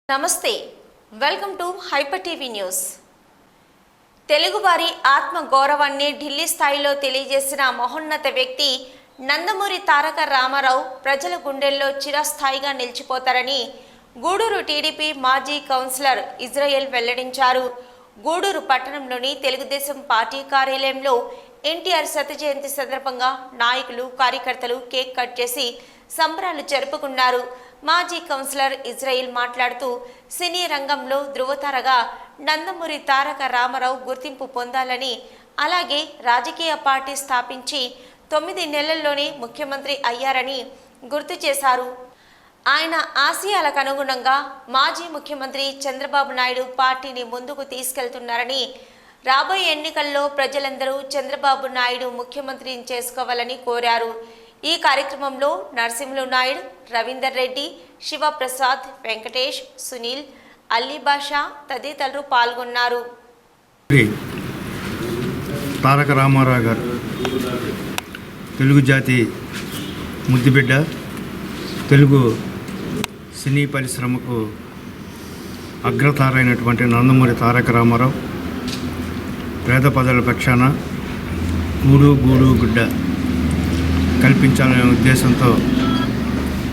నమస్తే welcome to hyper TV news. తెలుగువారి ఆత్మ గౌరవాన్ని ఢిల్లీ స్థాయిలో తెలియజేసిన మహోన్నత వ్యక్తి నందమూరి తారక రామారావు ప్రజల గుండెల్లో చిరస్థాయిగా నిలిచిపోతారని గూడూరు టీడీపీ మాజీ కౌన్సిలర్ ఇజ్రాయెల్ వెల్లడించారు. గూడూరు పట్టణంలోని తెలుగుదేశం పార్టీ కార్యాలయంలో ఎన్టీఆర్ శత జయంతి సందర్భంగా నాయకులు కార్యకర్తలు కేక్ కట్ చేసి సంబరాలు జరుపుకున్నారు. మాజీ కౌన్సిలర్ ఇజ్రాయెల్ మాట్లాడుతూ సినీ రంగంలో ధృవతారగా నందమూరి తారక రామారావు గుర్తింపు పొందాలని, అలాగే రాజకీయ పార్టీ స్థాపించి 9 నెలల్లోనే ముఖ్యమంత్రి అయ్యారని గుర్తు చేశారు. ఆయన ఆశయాలకు అనుగుణంగా మాజీ ముఖ్యమంత్రి చంద్రబాబు నాయుడు పార్టీని ముందుకు తీసుకెళ్తున్నారని, రాబోయే ఎన్నికల్లో ప్రజలందరూ చంద్రబాబు నాయుడు ముఖ్యమంత్రిని చేసుకోవాలని కోరారు. ఈ కార్యక్రమంలో నరసింహులు నాయుడు, రవీందర్ రెడ్డి, శివప్రసాద్, వెంకటేష్, సునీల్, అల్లీబాషా తదితరులు పాల్గొన్నారు. తారక రామారావు గారు తెలుగు జాతి ముద్దుబిడ్డ, తెలుగు సినీ పరిశ్రమకు అగ్రతారైనటువంటి నందమూరి తారక రామారావు పేద ప్రజల పక్షాన గూడు గుడ్డ కల్పించాలనే ఉద్దేశంతో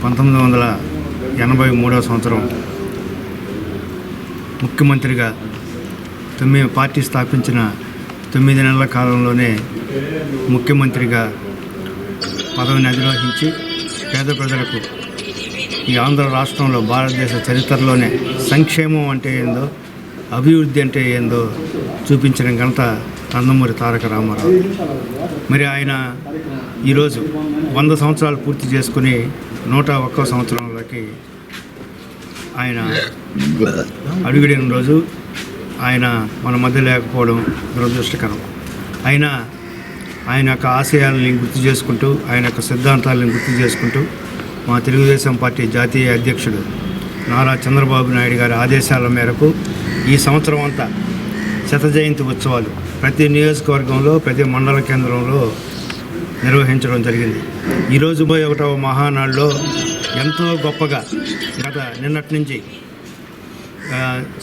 1983 సంవత్సరం ముఖ్యమంత్రిగా పార్టీ స్థాపించిన 9 నెలల కాలంలోనే ముఖ్యమంత్రిగా పదవిని అధిరోహించి పేద ప్రజలకు ఈ ఆంధ్ర రాష్ట్రంలో భారతదేశ చరిత్రలోనే సంక్షేమం అంటే ఏందో, అభివృద్ధి అంటే ఏందో చూపించిన ఘనత నందమూరి తారక రామారావు. మరి ఆయన ఈరోజు 100 సంవత్సరాలు పూర్తి చేసుకుని 101వ సంవత్సరంలోకి ఆయన అడుగుడిన రోజు ఆయన మన మధ్య లేకపోవడం దురదృష్టకరం. ఆయన యొక్క ఆశయాలని గుర్తు చేసుకుంటూ, ఆయన యొక్క సిద్ధాంతాలను గుర్తు చేసుకుంటూ మా తెలుగుదేశం పార్టీ జాతీయ అధ్యక్షుడు నారా చంద్రబాబు నాయుడు గారి ఆదేశాల మేరకు ఈ సంవత్సరం అంతా శత జయంతి ఉత్సవాలు ప్రతి నియోజకవర్గంలో, ప్రతి మండల కేంద్రంలో నిర్వహించడం జరిగింది. ఈరోజు 1వ మహానాడులో ఎంతో గొప్పగా నిన్నటి నుంచి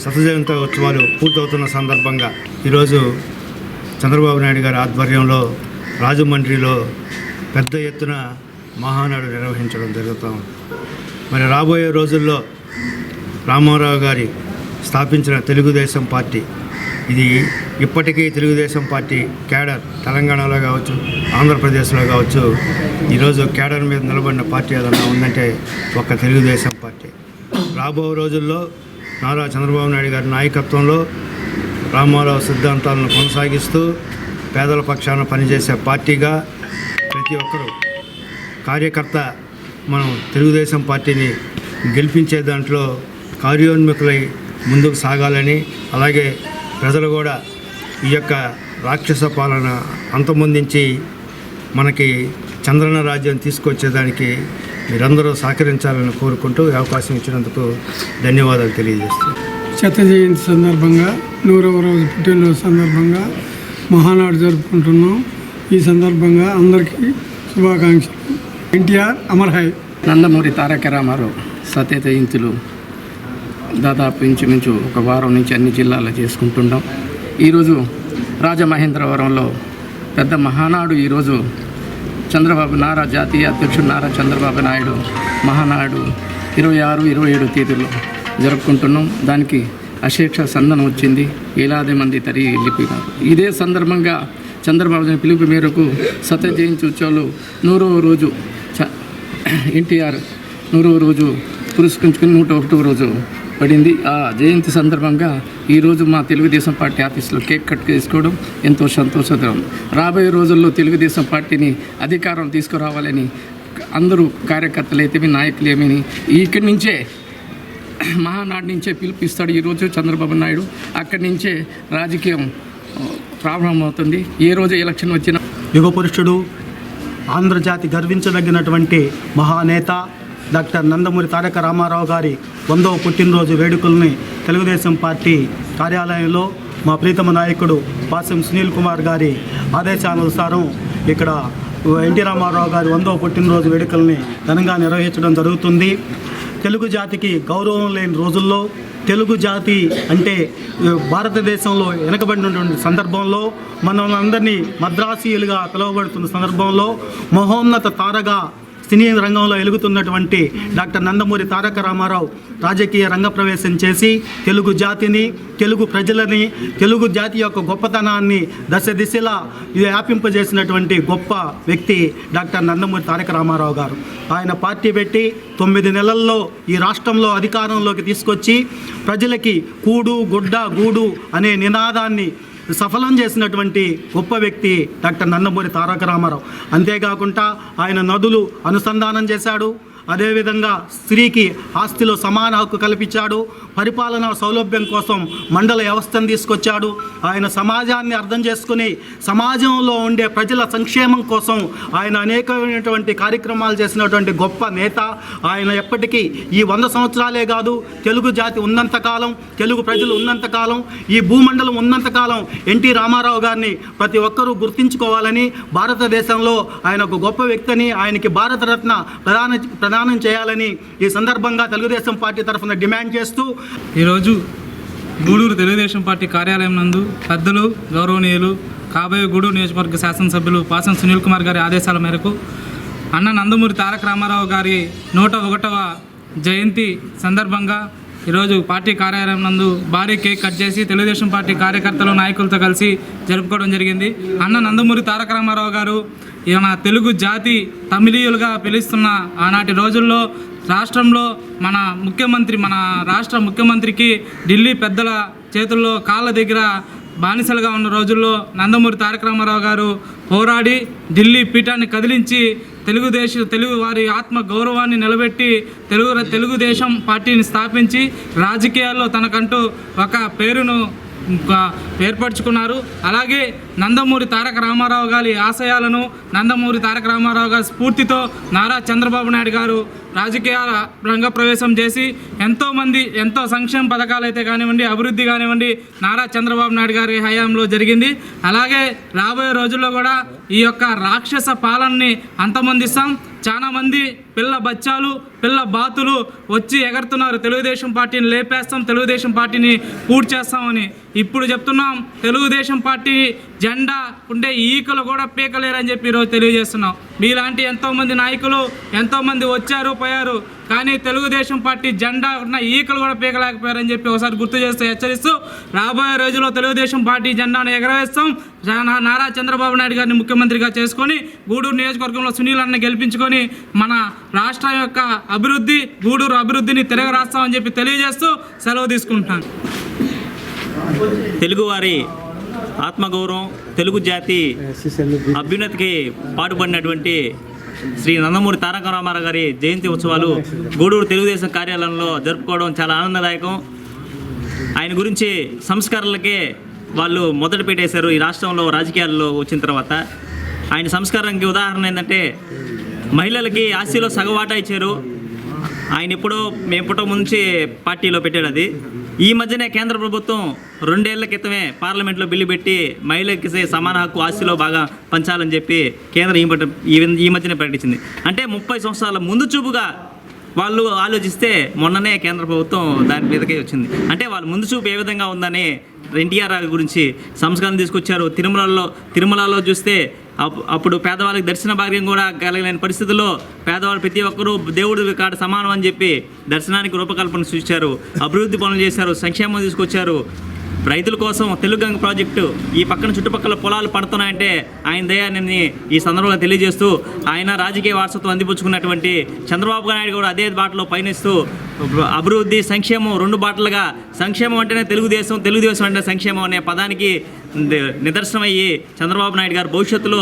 శత జయంతి ఉత్సవాలు పూర్తవుతున్న సందర్భంగా ఈరోజు చంద్రబాబు నాయుడు గారి ఆధ్వర్యంలో రాజమండ్రిలో పెద్ద ఎత్తున మహానాడు నిర్వహించడం జరుగుతుంది. మరి రాబోయే రోజుల్లో రామారావు గారి స్థాపించిన తెలుగుదేశం పార్టీ, ఇది ఇప్పటికీ తెలుగుదేశం పార్టీ క్యాడర్ తెలంగాణలో కావచ్చు, ఆంధ్రప్రదేశ్లో కావచ్చు, ఈరోజు క్యాడర్ మీద నిలబడిన పార్టీ ఏదైనా ఉందంటే ఒక్క తెలుగుదేశం పార్టీ. రాబో రోజుల్లో నారా చంద్రబాబు నాయుడు గారి నాయకత్వంలో రామారావు సిద్ధాంతాలను కొనసాగిస్తూ పేదల పక్షాన పనిచేసే పార్టీగా ప్రతి ఒక్కరూ కార్యకర్త మనం తెలుగుదేశం పార్టీని గెలిపించే దాంట్లో కార్యోన్ముఖులై ముందుకు సాగాలని, అలాగే ప్రజలు కూడా ఈ యొక్క రాక్షస పాలన అంతమొందించి మనకి చంద్రన రాజ్యం తీసుకొచ్చేదానికి మీరందరూ సహకరించాలని కోరుకుంటూ అవకాశం ఇచ్చినందుకు ధన్యవాదాలు తెలియజేస్తున్నాను. శత జయంతి సందర్భంగా 100వ రోజు పుట్టినరోజు సందర్భంగా మహానాడు జరుపుకుంటున్నాం. ఈ సందర్భంగా అందరికీ శుభాకాంక్షలు. ఎన్టీఆర్ అమర్ హై. నందమూరి తారక రామారావు శత జయంతులు దాదాపు ఇంచుమించు ఒక వారం నుంచి అన్ని జిల్లాల్లో చేసుకుంటున్నాం. ఈరోజు రాజమహేంద్రవరంలో పెద్ద మహానాడు, ఈరోజు నారా జాతీయ అధ్యక్షుడు నారా చంద్రబాబు నాయుడు మహానాడు 26, 27 తేదీలో జరుపుకుంటున్నాం. దానికి అశేష సందనం వచ్చింది, వేలాది మంది తరిగి వెళ్ళిపోయినారు. ఇదే సందర్భంగా చంద్రబాబు పిలుపు మేరకు శత జయంతి ఉత్సవాలు 100వ రోజు ఎన్టీఆర్ 100వ రోజు పురస్కరించుకుని 101వ రోజు పడింది. ఆ జయంతి సందర్భంగా ఈరోజు మా తెలుగుదేశం పార్టీ ఆఫీసులో కేక్ కట్ చేసుకోవడం ఎంతో సంతోషకరం. రాబోయే రోజుల్లో తెలుగుదేశం పార్టీని అధికారం తీసుకురావాలని అందరూ కార్యకర్తలు నాయకులు ఏమని ఇక్కడి నుంచే మహానాడు నుంచే పిలుపిస్తాడు ఈరోజు చంద్రబాబు నాయుడు. అక్కడి నుంచే రాజకీయం ప్రారంభమవుతుంది. ఏ రోజు ఎలక్షన్ వచ్చినా యుగ పురుషుడు, ఆంధ్రజాతి గర్వించదగినటువంటి మహానేత డాక్టర్ నందమూరి తారక రామారావు గారి 100వ పుట్టినరోజు వేడుకల్ని తెలుగుదేశం పార్టీ కార్యాలయంలో మా ప్రీతమ నాయకుడు పాసం సునీల్ కుమార్ గారి ఆదేశానుసారం ఇక్కడ ఎన్టీ రామారావు గారి 100వ పుట్టినరోజు వేడుకల్ని ఘనంగా నిర్వహించడం జరుగుతుంది. తెలుగు జాతికి గౌరవం లేని రోజుల్లో, తెలుగు జాతి అంటే భారతదేశంలో వెనకబడినటువంటి సందర్భంలో, మనం అందరినీ మద్రాసీయులుగా పిలువబడుతున్న సందర్భంలో మహోన్నత తారగా సినీ రంగంలో ఎలుగుతున్నటువంటి డాక్టర్ నందమూరి తారక రామారావు రాజకీయ రంగ ప్రవేశం చేసి తెలుగు జాతిని, తెలుగు ప్రజలని, తెలుగు జాతి యొక్క గొప్పతనాన్ని దశ దిశలా వ్యాపింపజేసినటువంటి గొప్ప వ్యక్తి డాక్టర్ నందమూరి తారక రామారావు గారు. ఆయన పార్టీ పెట్టి 9 నెలల్లో ఈ రాష్ట్రంలో అధికారంలోకి తీసుకొచ్చి ప్రజలకి కూడు గుడ్డ గూడు అనే నినాదాన్ని సఫలం చేసినటువంటి గొప్ప వ్యక్తి డాక్టర్ నందమూరి తారక రామారావు. అంతేకాకుండా ఆయన నదులు అనుసంధానం చేశాడు. అదేవిధంగా స్త్రీకి ఆస్తిలో సమాన హక్కు కల్పించాడు. పరిపాలనా సౌలభ్యం కోసం మండల వ్యవస్థను తీసుకొచ్చాడు. ఆయన సమాజాన్ని అర్థం చేసుకుని సమాజంలో ఉండే ప్రజల సంక్షేమం కోసం ఆయన అనేకమైనటువంటి కార్యక్రమాలు చేసినటువంటి గొప్ప నేత. ఆయన ఎప్పటికీ ఈ 100 సంవత్సరాలే కాదు, తెలుగు జాతి ఉన్నంతకాలం, తెలుగు ప్రజలు ఉన్నంతకాలం, ఈ భూమండలం ఉన్నంతకాలం ఎన్టీ రామారావు గారిని ప్రతి ఒక్కరూ గుర్తించుకోవాలని, భారతదేశంలో ఆయన ఒక గొప్ప వ్యక్తిని, ఆయనకి భారతరత్న ప్రదానం చేయాలని ఈ సందర్భంగా తెలుగుదేశం పార్టీ తరఫున డిమాండ్ చేస్తూ ఈరోజు గూడూరు తెలుగుదేశం పార్టీ కార్యాలయం నందు పెద్దలు, గౌరవనీయులు, కాబోయే గూడూరు నియోజకవర్గ శాసనసభ్యులు పాసం సునీల్ కుమార్ గారి ఆదేశాల మేరకు అన్న నందమూరి తారక రామారావు గారి 101వ జయంతి సందర్భంగా ఈరోజు పార్టీ కార్యాలయం నందు భారీ కేక్ కట్ చేసి తెలుగుదేశం పార్టీ కార్యకర్తలు, నాయకులతో కలిసి జరుపుకోవడం జరిగింది. అన్న నందమూరి తారక రామారావు గారు మన తెలుగు జాతి తమిళీయులుగా పిలుస్తున్న ఆనాటి రోజుల్లో రాష్ట్రంలో మన రాష్ట్ర ముఖ్యమంత్రికి ఢిల్లీ పెద్దల చేతుల్లో కాళ్ళ దగ్గర బానిసలుగా ఉన్న రోజుల్లో నందమూరి తారక రామారావు గారు పోరాడి ఢిల్లీ పీఠాన్ని కదిలించి తెలుగు వారి ఆత్మ గౌరవాన్ని నిలబెట్టి తెలుగుదేశం పార్టీని స్థాపించి రాజకీయాల్లో తనకంటూ ఒక పేరును ఏర్పరచుకున్నారు. అలాగే నందమూరి తారక రామారావు గారి ఆశయాలను, నందమూరి తారక రామారావు గారి స్ఫూర్తితో నారా చంద్రబాబు నాయుడు గారు రాజకీయ రంగ ప్రవేశం చేసి ఎంతో సంక్షేమ పథకాలు అయితే కానివ్వండి, అభివృద్ధి కానివ్వండి నారా చంద్రబాబు నాయుడు గారి హయాంలో జరిగింది. అలాగే రాబోయే రోజుల్లో కూడా ఈ యొక్క రాక్షస పాలనని అంతమొందిస్తాం. చాలామంది పిల్ల బచ్చాలు, పిల్ల బాతులు వచ్చి ఎగరుతున్నారు, తెలుగుదేశం పార్టీని లేపేస్తాం, తెలుగుదేశం పార్టీని పూర్తి చేస్తామని. ఇప్పుడు చెప్తున్నాం, తెలుగుదేశం పార్టీ జెండా ఉండే ఈకలు కూడా పీకలేరని చెప్పి ఈరోజు తెలియజేస్తున్నాం. మీలాంటి ఎంతోమంది నాయకులు ఎంతోమంది వచ్చారు పోయారు, కానీ తెలుగుదేశం పార్టీ జెండా ఉన్న ఈకలు కూడా పీకలేకపోయారని చెప్పి ఒకసారి గుర్తు చేస్తూ హెచ్చరిస్తూ రాబోయే రోజుల్లో తెలుగుదేశం పార్టీ జెండాను ఎగరవేస్తాం. నారా చంద్రబాబు నాయుడు గారిని ముఖ్యమంత్రిగా చేసుకొని గూడూరు నియోజకవర్గంలో సునీల్ అన్న గెలిపించుకొని మన రాష్ట్రం యొక్క అభివృద్ధి, గూడూరు అభివృద్ధిని తిరగరాస్తామని చెప్పి తెలియజేస్తూ సెలవు తీసుకుంటున్నాను. తెలుగువారి ఆత్మగౌరవం, తెలుగు జాతి అభ్యున్నతికి పాటుపడినటువంటి శ్రీ నందమూరి తారక రామారావు గారి జయంతి ఉత్సవాలు గూడూరు తెలుగుదేశం కార్యాలయంలో జరుపుకోవడం చాలా ఆనందదాయకం. ఆయన గురించి సంస్కరణలకే వాళ్ళు మొదలు పెట్టేశారు ఈ రాష్ట్రంలో రాజకీయాల్లో వచ్చిన తర్వాత. ఆయన సంస్కారానికి ఉదాహరణ ఏంటంటే మహిళలకి ఆస్తిలో సగవాటా ఇచ్చారు. ఆయన మేము పుట్టక ముందు పార్టీలో పెట్టాడు అది. ఈ మధ్యనే కేంద్ర ప్రభుత్వం 2 ఏళ్ల క్రితమే పార్లమెంట్లో బిల్లు పెట్టి మహిళలకి సమాన హక్కు ఆస్తిలో బాగా పంచాలని చెప్పి కేంద్రం ఈ మధ్యనే ప్రకటించింది. అంటే 30 సంవత్సరాల ముందు చూపుగా వాళ్ళు ఆలోచిస్తే మొన్ననే కేంద్ర ప్రభుత్వం దాని మీదకే వచ్చింది. అంటే వాళ్ళ ముందు చూపు ఏ విధంగా ఉందని ఎన్టీఆర్ గురించి సంస్కరణ తీసుకొచ్చారు. తిరుమలలో చూస్తే అప్పుడు పేదవాళ్ళకి దర్శన భాగ్యం కూడా కలగలేని పరిస్థితుల్లో పేదవాళ్ళు ప్రతి ఒక్కరూ దేవుడి కాడ సమానం అని చెప్పి దర్శనానికి రూపకల్పన సృష్టించారు, అభివృద్ధి పనులు చేశారు, సంక్షేమం తీసుకొచ్చారు. రైతుల కోసం తెలుగుగంగ ప్రాజెక్టు ఈ పక్కన చుట్టుపక్కల పొలాలు పడుతున్నాయంటే ఆయన దయాన్ని ఈ సందర్భంగా తెలియజేస్తూ ఆయన రాజకీయ వారసత్వం అందిపుచ్చుకున్నటువంటి చంద్రబాబు నాయుడు కూడా అదే బాటలో పయనిస్తూ అభివృద్ధి, సంక్షేమం 2 బాటలుగా, సంక్షేమం అంటేనే తెలుగుదేశం అంటే సంక్షేమం అనే పదానికి నిదర్శనమయ్యి చంద్రబాబు నాయుడు గారు భవిష్యత్తులో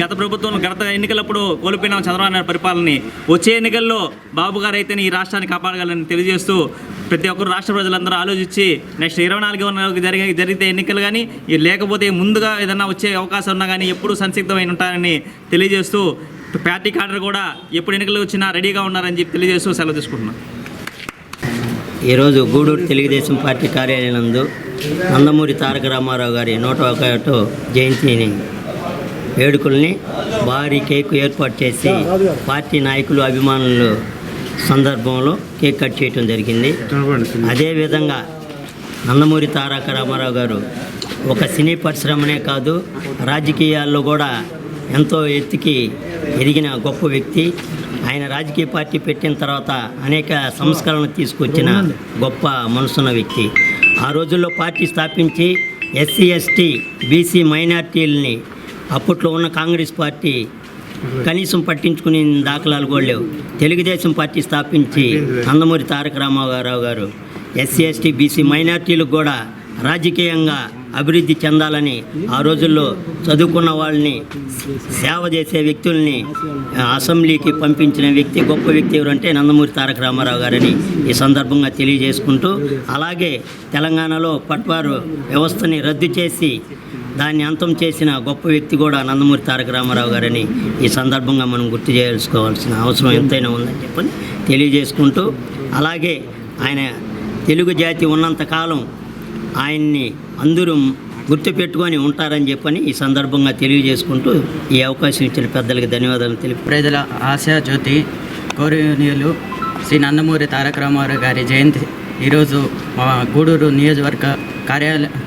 గత ఎన్నికలప్పుడు కోల్పోయిన చంద్రబాబు నాయుడు పరిపాలనని వచ్చే ఎన్నికల్లో బాబు గారు అయితేనే ఈ రాష్ట్రాన్ని కాపాడగలని తెలియజేస్తూ ప్రతి ఒక్కరు రాష్ట్ర ప్రజలందరూ ఆలోచించి నెక్స్ట్ 24 జరిగితే ఎన్నికలు కానీ లేకపోతే ముందుగా ఏదైనా వచ్చే అవకాశం ఉన్నా కానీ ఎప్పుడూ సంసిగ్ధమైన ఉంటారని తెలియజేస్తూ పార్టీ క్యాడర్ కూడా ఎప్పుడు ఎన్నికలు వచ్చినా రెడీగా ఉన్నారని చెప్పి తెలియజేస్తూ సెలవు తీసుకుంటున్నాం. ఈరోజు గూడూరు తెలుగుదేశం పార్టీ కార్యాలయం నందు నందమూరి తారక రామారావు గారి 101వ జయంతిని వేడుకల్ని భారీ కేకు ఏర్పాటు చేసి పార్టీ నాయకులు, అభిమానులు సందర్భంలో కేక్ కట్ చేయటం జరిగింది. అదేవిధంగా నందమూరి తారక రామారావు గారు ఒక సినీ పరిశ్రమనే కాదు, రాజకీయాల్లో కూడా ఎంతో ఎత్తుకి ఎదిగిన గొప్ప వ్యక్తి. ఆయన రాజకీయ పార్టీ పెట్టిన తర్వాత అనేక సంస్కరణలు తీసుకొచ్చిన గొప్ప మనసున్న వ్యక్తి. ఆ రోజుల్లో పార్టీ స్థాపించి ఎస్సీ ఎస్టీ బీసీ మైనార్టీలని అప్పట్లో ఉన్న కాంగ్రెస్ పార్టీ కనీసం పట్టించుకునే దాఖలాలు కూడా లేవు. తెలుగుదేశం పార్టీ స్థాపించి నందమూరి తారక రామారావు గారు ఎస్సీ ఎస్టీ బీసీ మైనార్టీలకు కూడా రాజకీయంగా అభివృద్ధి చెందాలని ఆ రోజుల్లో చదువుకున్న వాళ్ళని సేవ చేసే వ్యక్తుల్ని అసెంబ్లీకి పంపించిన వ్యక్తి, గొప్ప వ్యక్తి ఎవరంటే నందమూరి తారక రామారావు గారని ఈ సందర్భంగా తెలియజేసుకుంటూ, అలాగే తెలంగాణలో పట్వారు వ్యవస్థని రద్దు చేసి దాన్ని అంతం చేసిన గొప్ప వ్యక్తి కూడా నందమూరి తారక రామారావు గారని ఈ సందర్భంగా మనం గుర్తు చేసుకోవాల్సిన అవసరం ఎంతైనా ఉందని చెప్పని తెలియజేసుకుంటూ, అలాగే ఆయన తెలుగు జాతి ఉన్నంతకాలం ఆయన్ని అందరూ గుర్తుపెట్టుకొని ఉంటారని చెప్పని ఈ సందర్భంగా తెలియజేసుకుంటూ ఈ అవకాశం ఇచ్చిన పెద్దలకు ధన్యవాదాలు తెలిపి ప్రజల ఆశా జ్యోతి గౌరవనీయులు శ్రీ నందమూరి తారక రామారావు గారి జయంతి ఈరోజు మా గూడూరు నియోజకవర్గ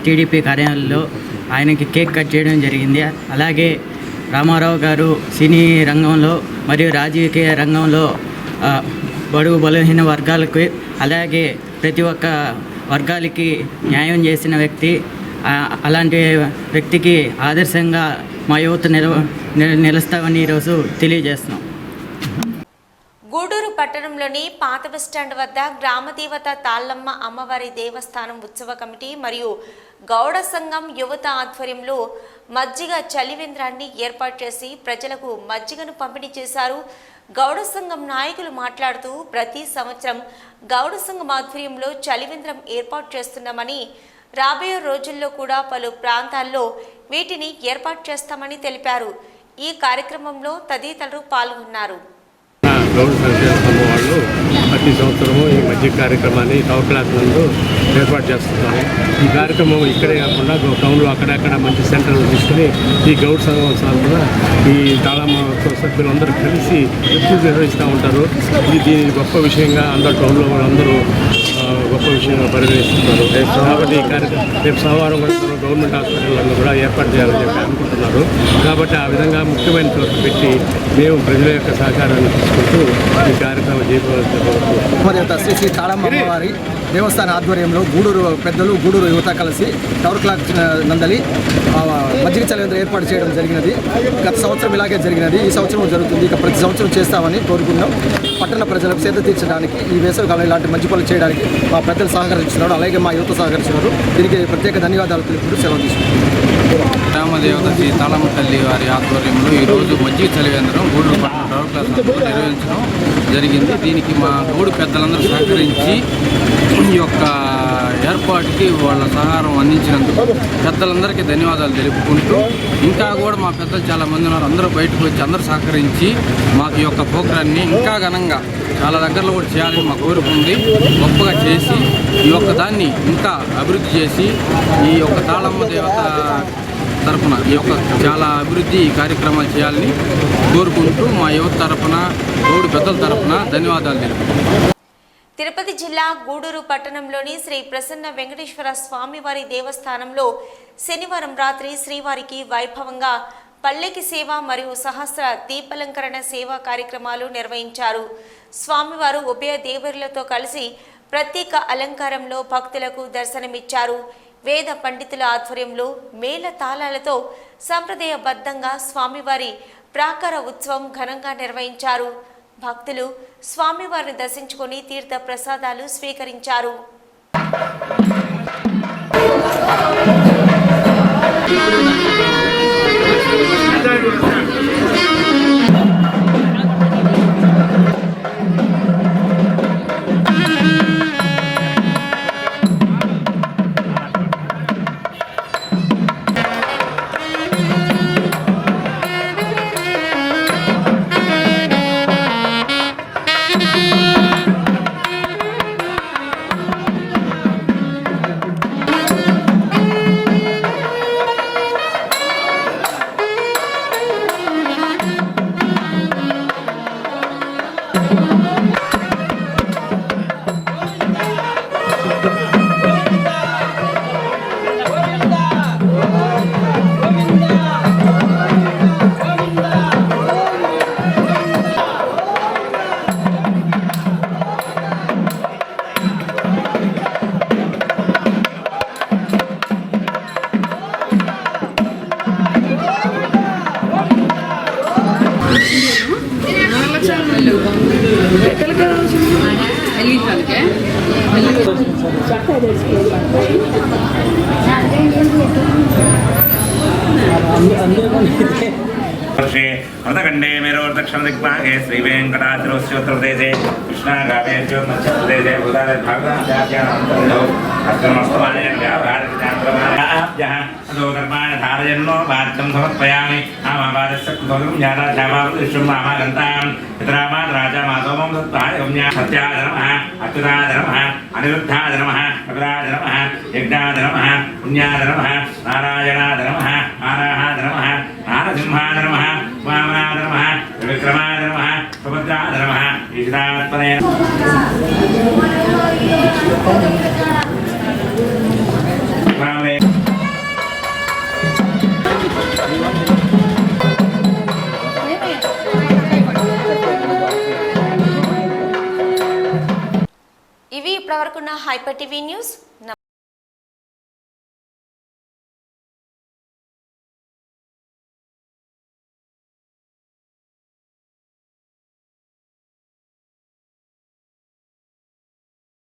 టీడీపీ కార్యాలయంలో ఆయనకి కేక్ కట్ చేయడం జరిగింది. అలాగే రామారావు గారు సినీ రంగంలో మరియు రాజకీయ రంగంలో బడుగు బలహీన వర్గాలకు అలాగే ప్రతి ఒక్క వర్గాలకి న్యాయం చేసిన వ్యక్తి. అలాంటి వ్యక్తికి ఆదర్శంగా మా యువత నిలుస్తామని ఈరోజు తెలియజేస్తున్నాం. గూడూరు పట్టణంలోని పాత బస్టాండ్ వద్ద గ్రామదేవత తాళ్ళమ్మ అమ్మవారి దేవస్థానం ఉత్సవ కమిటీ మరియు గౌడ సంఘం యువత ఆధ్వర్యంలో మజ్జిగ చలివేంద్రాన్ని ఏర్పాటు చేసి ప్రజలకు మజ్జిగను పంపిణీ చేశారు. గౌడ సంఘం నాయకులు మాట్లాడుతూ ప్రతి సంవత్సరం గౌడ సంఘం ఆధ్వర్యంలో చలివేంద్రం ఏర్పాటు చేస్తున్నామని, రాబోయే రోజుల్లో కూడా పలు ప్రాంతాల్లో వీటిని ఏర్పాటు చేస్తామని తెలిపారు. ఈ కార్యక్రమంలో తదితరులు పాల్గొన్నారు. గౌడ సంక్షేమ సంఘం వాళ్ళు ప్రతి సంవత్సరము ఈ మధ్య కార్యక్రమాన్ని టవర్ క్లాస్ నందు ఏర్పాటు చేస్తున్నాము. ఈ కార్యక్రమం ఇక్కడే కాకుండా టౌన్లో అక్కడక్కడ మంచి సెంటర్లు తీసుకుని ఈ గౌడ సంఘం సాగున ఈ తాళమ్మ సభ్యులందరూ కలిసి ఎప్పుడు నిర్వహిస్తూ ఉంటారు. దీని గొప్ప విషయంగా అందరూ టౌన్లో వాళ్ళందరూ గొప్ప విషయంగా పరిగణిస్తున్నారు. కాబట్టి ఈ కార్యక్రమం రేపు సోమవారం కూడా గవర్నమెంట్ హాస్పిటల్లో కూడా ఏర్పాటు చేయాలని చెప్పి అనుకుంటున్నారు. కాబట్టి ఆ విధంగా ముఖ్యమైన చోటు పెట్టి మేము ప్రజల యొక్క సహకారాన్ని తీసుకుంటూ ఈ కార్యక్రమం చేయబోతున్నారు. శ్రీ శ్రీ తాళమ్మ అమ్మవారి దేవస్థాన ఆధ్వర్యంలో గూడూరు పెద్దలు గూడూరు యువత కలిసి టవర్ క్లాక్ నందలి మజ్జిగ చలివేంద్రం ఏర్పాటు చేయడం జరిగినది. గత సంవత్సరం ఇలాగే జరిగినది, ఈ సంవత్సరం జరుగుతుంది. ఇక ప్రతి సంవత్సరం చేస్తామని కోరుకున్నాం. పట్టణ ప్రజలకు సేద తీర్చడానికి ఈ వేసవికాలం ఇలాంటి మంచి పనులు చేయడానికి మా పెద్దలు సహకరిస్తున్నారు, అలాగే మా యువత సహకరిస్తున్నారు. దీనికి ప్రత్యేక ధన్యవాదాలు తెలుపుతూ సెలవు తీసుకుంటున్నాం. గ్రామదేవత శ్రీ తాళమ్మ తల్లి వారి ఆధ్వర్యంలో ఈరోజు మజ్జిగ చలివేంద్రం గూడూరు పట్టణ టవర్ క్లాస్ నిర్వహించడం జరిగింది. దీనికి మా గూడు పెద్దలందరూ సహకరించి ఈ యొక్క ఏర్పాటుకి వాళ్ళ సహారం అందించినందుకు పెద్దలందరికీ ధన్యవాదాలు తెలుపుకుంటూ, ఇంకా కూడా మా పెద్దలు చాలామంది ఉన్నారు, అందరూ బయటకు వచ్చి అందరూ సహకరించి మాకు ఈ యొక్క ప్రోగ్రాన్ని ఇంకా ఘనంగా చాలా దగ్గరలో కూడా చేయాలని మా కోరిక ఉంది. గొప్పగా చేసి ఈ యొక్క దాన్ని ఇంకా అభివృద్ధి చేసి ఈ యొక్క తాళమ్మ దేవత తరఫున ఈ యొక్క చాలా అభివృద్ధి కార్యక్రమాలు చేయాలని కోరుకుంటూ మా యువత తరఫున గౌడు పెద్దల తరఫున ధన్యవాదాలు తెలుపుతున్నాను. తిరుపతి జిల్లా గూడూరు పట్టణంలోని శ్రీ ప్రసన్న వెంకటేశ్వర స్వామివారి దేవస్థానంలో శనివారం రాత్రి శ్రీవారికి వైభవంగా పల్లెకి సేవ మరియు సహస్ర దీపాలంకరణ సేవా కార్యక్రమాలు నిర్వహించారు. స్వామివారు ఉభయ దేవరులతో కలిసి ప్రత్యేక అలంకారంలో భక్తులకు దర్శనమిచ్చారు. వేద పండితుల ఆధ్వర్యంలో మేళ తాళాలతో సంప్రదాయబద్ధంగా స్వామివారి ప్రాకార ఉత్సవం ఘనంగా నిర్వహించారు. భక్తులు స్వామివారిని దర్శించుకొని తీర్థ ప్రసాదాలు స్వీకరించారు. मृतखंडे मेरोर्दक्षिण दिग्भागे श्री वेंकटाचलोत्तरप्रदेशे कृष्णागावेश्यो मध्यप्रदेशे धारयन्नो वाच्यं समर्पयामि आमावादस्य कृतों ज्ञानाध्यामावृष्टं मामागन्तां पितरामात् राजा माधवं दत्ताय सत्याय नमः अच्युताय नमः अनिरुद्धाय नमः कपिलाय नमः यज्ञाय नमः पुण्याय नमः नारायणाय नमः नारायणाय नमः नारसिंहाय नमः वामनाय नमः विक्रमाय नमः सुभद्राय नमः ईशात्मने ఇవి ఇప్పటివరకున్న హైపర్ టీవీ న్యూస్.